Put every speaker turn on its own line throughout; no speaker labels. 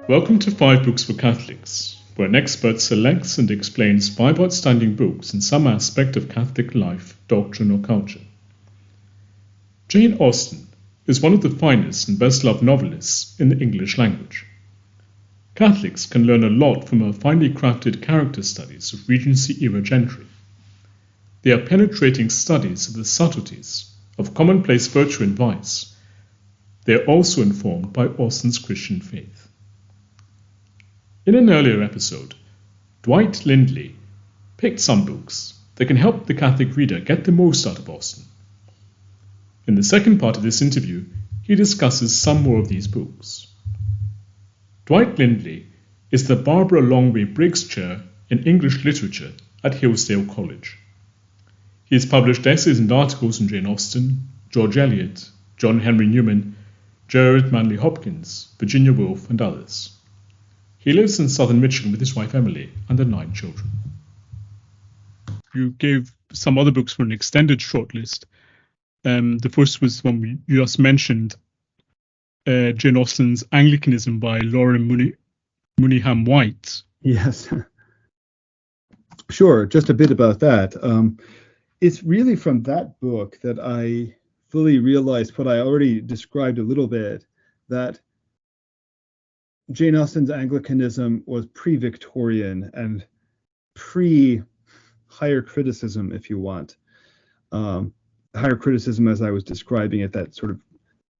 Welcome to 5 Books for Catholics, where an expert selects and explains 5 outstanding books in some aspect of Catholic life, doctrine, or culture. Jane Austen is one of the finest and best-loved novelists in the English language. Catholics can learn a lot from her finely crafted character studies of Regency-era gentry. They are penetrating studies of the subtleties of commonplace virtue and vice. They are also informed by Austen's Christian faith. In an earlier episode, Dwight Lindley picked some books that can help the Catholic reader get the most out of Austen. In the second part of this interview, he discusses some more of these books. Dwight Lindley is the Barbara Longway Briggs Chair in English Literature at Hillsdale College. He has published essays and articles on Jane Austen, George Eliot, John Henry Newman, Gerard Manley Hopkins, Virginia Woolf, and others. He lives in southern Michigan with his wife Emily and their 9 children. You gave some other books for an extended shortlist. The first was one you just mentioned, Jane Austen's Anglicanism by Laura Mooneyham White.
Yes. Sure, just a bit about that. It's really from that book that I fully realized what I already described a little bit, that Jane Austen's Anglicanism was pre-Victorian and pre-higher criticism, if you want. Higher criticism, as I was describing it, that sort of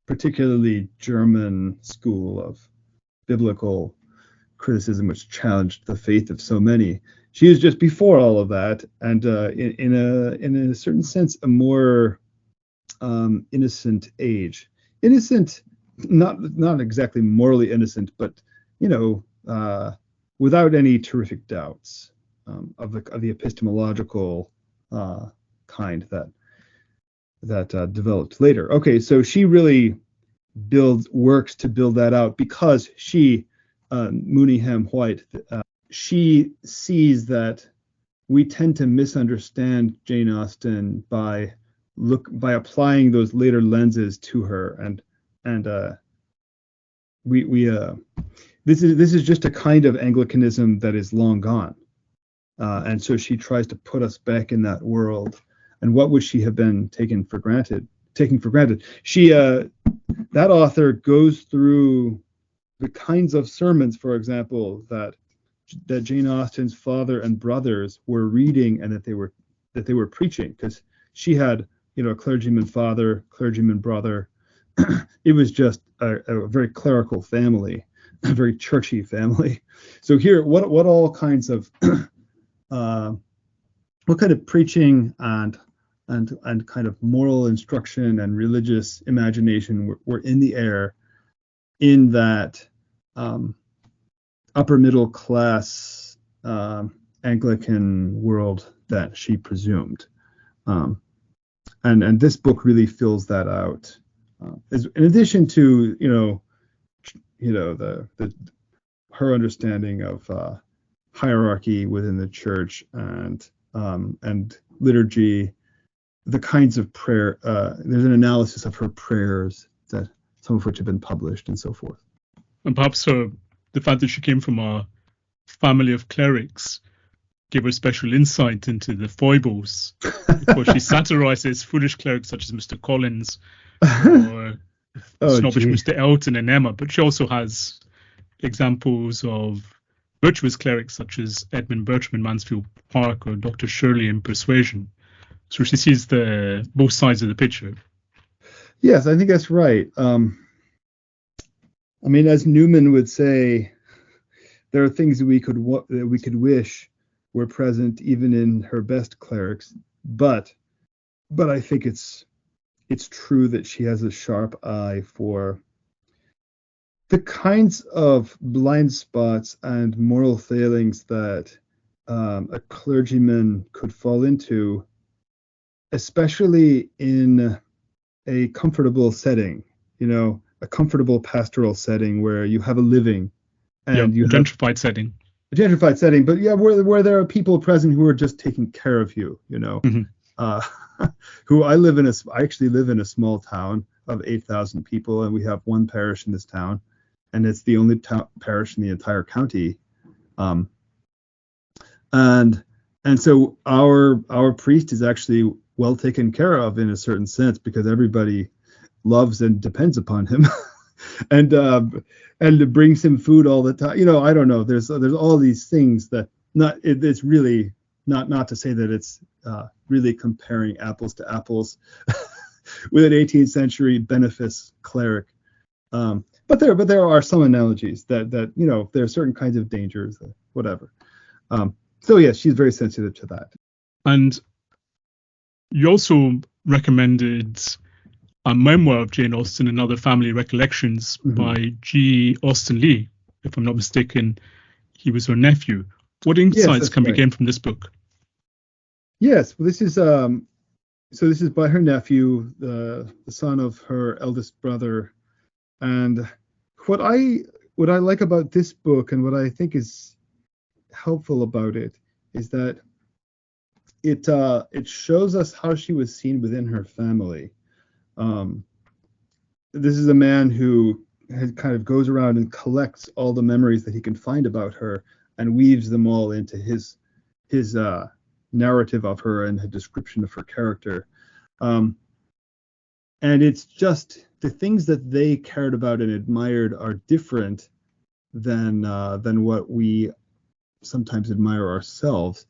particularly German school of biblical criticism, which challenged the faith of so many. She was just before all of that, and in a certain sense, a more innocent age. Innocent, not exactly morally innocent, but without any terrific doubts of the epistemological kind that developed later. Okay, so she really works to build that out because she, Mooneyham White, she sees that we tend to misunderstand Jane Austen by applying those later lenses to her, and this is just a kind of Anglicanism that is long gone, and so she tries to put us back in that world. And what would she have been taking for granted? She, that author goes through the kinds of sermons, for example, that Jane Austen's father and brothers were reading and that they were preaching, because she had a clergyman father, clergyman brother. It was just a very clerical family, a very churchy family. So here, what all kinds of what kind of preaching and kind of moral instruction and religious imagination were in the air in that upper middle class Anglican world that she presumed, and this book really fills that out. In addition to her understanding of hierarchy within the church and liturgy, the kinds of prayer. There's an analysis of her prayers, that some of which have been published, and so forth.
And perhaps the fact that she came from a family of clerics gave her special insight into the foibles, because she satirizes foolish clerics such as Mr. Collins or snobbish Mr. Elton and Emma, but she also has examples of virtuous clerics such as Edmund Bertram in Mansfield Park or Dr. Shirley in Persuasion. So she sees both sides of the picture.
Yes, I think that's right. As Newman would say, there are things that we could wish were present even in her best clerics, but I think it's true that she has a sharp eye for the kinds of blind spots and moral failings that a clergyman could fall into, especially in a comfortable setting, a comfortable pastoral setting where you have a living and
a gentrified setting.
A gentrified setting, but where there are people present who are just taking care of you,
Mm-hmm.
I actually live in a small town of 8,000 people, and we have one parish in this town. and it's the only parish in the entire county. Um, and so our priest is actually well taken care of in a certain sense, because everybody loves and depends upon him, and it brings him food all the time. I don't know. There's all these things that it's really not to say that it's really comparing apples to apples with an 18th century benefice cleric. But there are some analogies that there are certain kinds of dangers, whatever. So yes, she's very sensitive to that.
And you also recommended a memoir of Jane Austen and Other Family Recollections by G. Austen Lee. If I'm not mistaken, he was her nephew. What insights can we gain from this book?
Yes, well, this is by her nephew, the son of her eldest brother. And what I like about this book, and what I think is helpful about it, is that it shows us how she was seen within her family. This is a man who kind of goes around and collects all the memories that he can find about her and weaves them all into his narrative of her and a description of her character. And it's just the things that they cared about and admired are different than what we sometimes admire ourselves.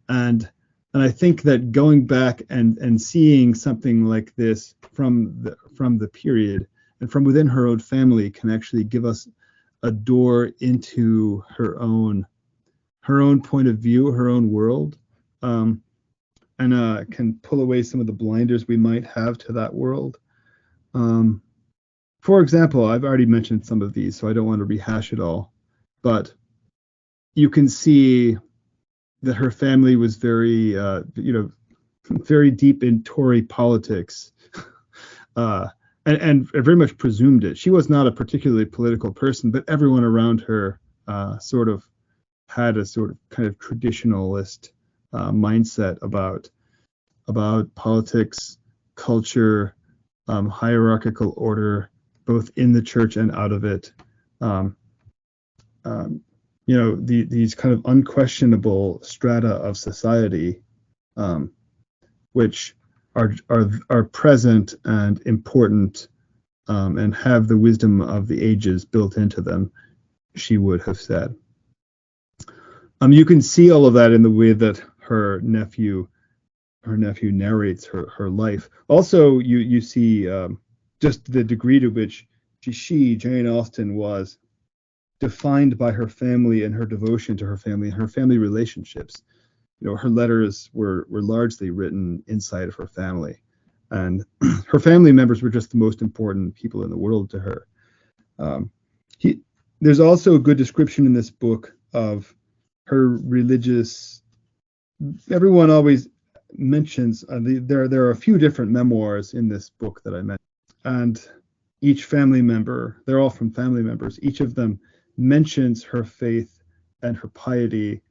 And I think that going back and seeing something like this from the period and from within her own family can actually give us a door into her own point of view, her own world, and can pull away some of the blinders we might have to that world. For example, I've already mentioned some of these, so I don't want to rehash it all, but you can see that her family was very deep in Tory politics, and very much presumed it. She was not a particularly political person, but everyone around her sort of had a sort of kind of traditionalist mindset about politics, culture, hierarchical order, both in the church and out of it. These kind of unquestionable strata of society, which are present and important, and have the wisdom of the ages built into them, she would have said. You can see all of that in the way that her nephew narrates her life. Also, you see just the degree to which Jane Austen, was defined by her family and her devotion to her family and her family relationships. Her letters were largely written inside of her family, and her family members were just the most important people in the world to her. There's also a good description in this book of her religious. Everyone always mentions there are a few different memoirs in this book that I mentioned, and each family member, they're all from family members, each of them mentions her faith and her piety,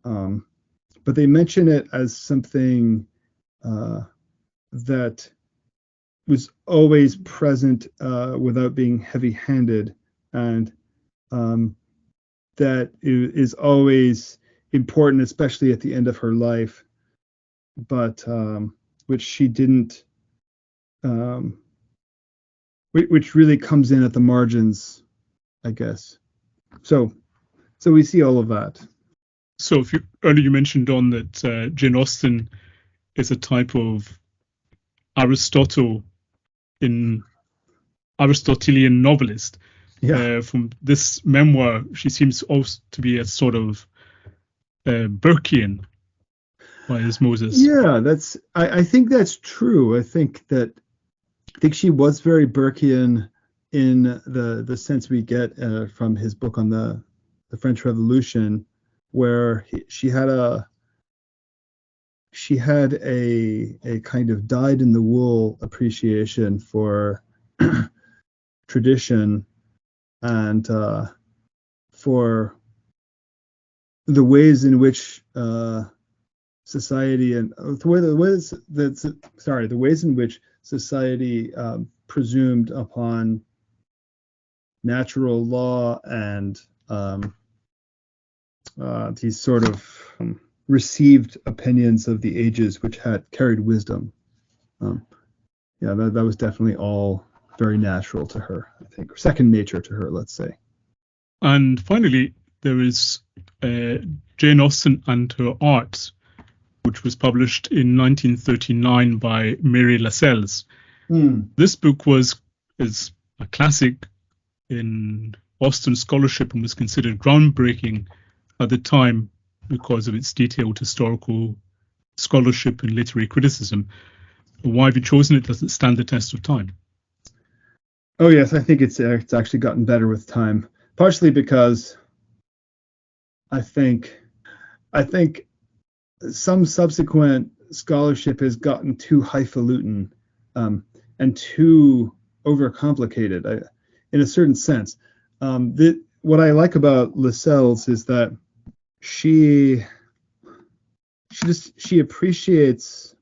but they mention it as something that was always present without being heavy-handed, and that is always important, especially at the end of her life, but which she didn't, which really comes in at the margins, I guess. So we see all of that.
So earlier you mentioned on that Jane Austen is a type of Aristotelian novelist.
Yeah.
From this memoir, she seems also to be a sort of Burkean by osmosis.
Yeah, I think that's true. I think she was very Burkean in the sense we get from his book on the French Revolution, where she had a kind of dyed-in-the-wool appreciation for tradition and for the ways in which society and the ways in which society presumed upon natural law and these sort of received opinions of the ages which had carried wisdom. That was definitely all very natural to her, I think, or second nature to her, let's say.
And finally, there is Jane Austen and Her Art, which was published in 1939 by Mary Lascelles. This book is a classic in Austen scholarship and was considered groundbreaking at the time because of its detailed historical scholarship and literary criticism. Why have you chosen it? Does it stand the test of time?
Oh yes, I think it's actually gotten better with time. Partially because I think some subsequent scholarship has gotten too highfalutin and too overcomplicated in a certain sense. What I like about Lascelles is that she appreciates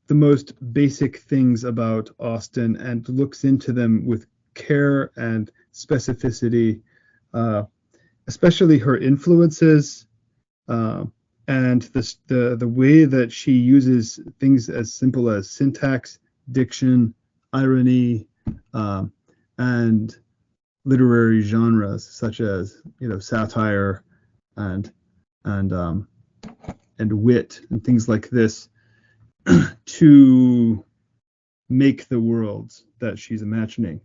the most basic things about Austen and looks into them with care and specificity, especially her influences and the way that she uses things as simple as syntax, diction, irony, and literary genres such as satire and wit and things like this to make the worlds that she's imagining.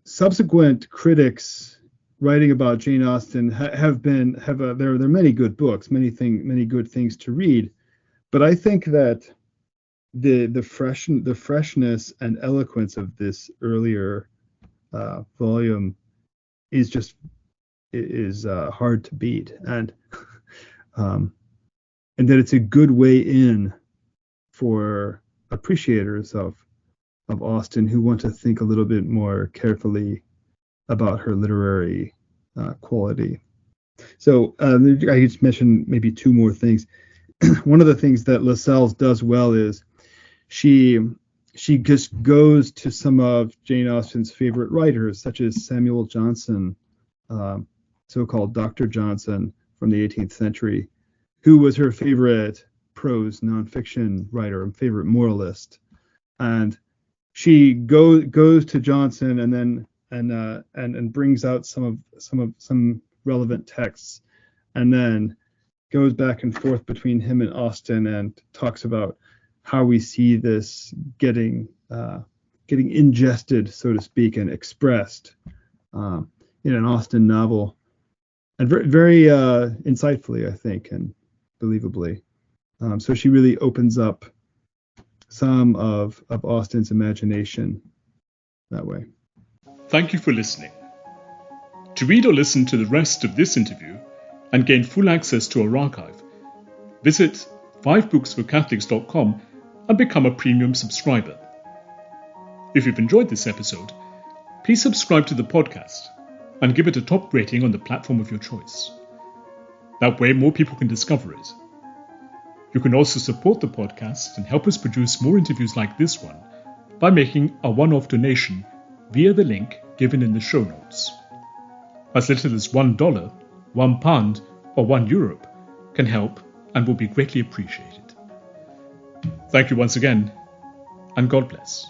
Subsequent critics writing about Jane Austen there are many good books, many good things to read, but I think that the freshness and eloquence of this earlier volume is hard to beat, and that it's a good way in for appreciators of Austen who want to think a little bit more carefully about her literary quality. So I just mentioned maybe two more things. One of the things that Lascelles does well is she just goes to some of Jane Austen's favorite writers, such as Samuel Johnson, so-called Dr. Johnson from the 18th century, who was her favorite prose nonfiction writer and favorite moralist. And she goes to Johnson and then and brings out some relevant texts, and then goes back and forth between him and Austen and talks about how we see this getting ingested, so to speak, and expressed in an Austen novel, and very, very insightfully, I think, and believably. So she really opens up some of Austen's imagination that way.
Thank you for listening. To read or listen to the rest of this interview and gain full access to our archive, visit 5booksforcatholics.com and become a premium subscriber. If you've enjoyed this episode, please subscribe to the podcast and give it a top rating on the platform of your choice. That way more people can discover it. You can also support the podcast and help us produce more interviews like this one by making a one-off donation via the link given in the show notes. As little as $1, £1, or €1 can help and will be greatly appreciated. Thank you once again, and God bless.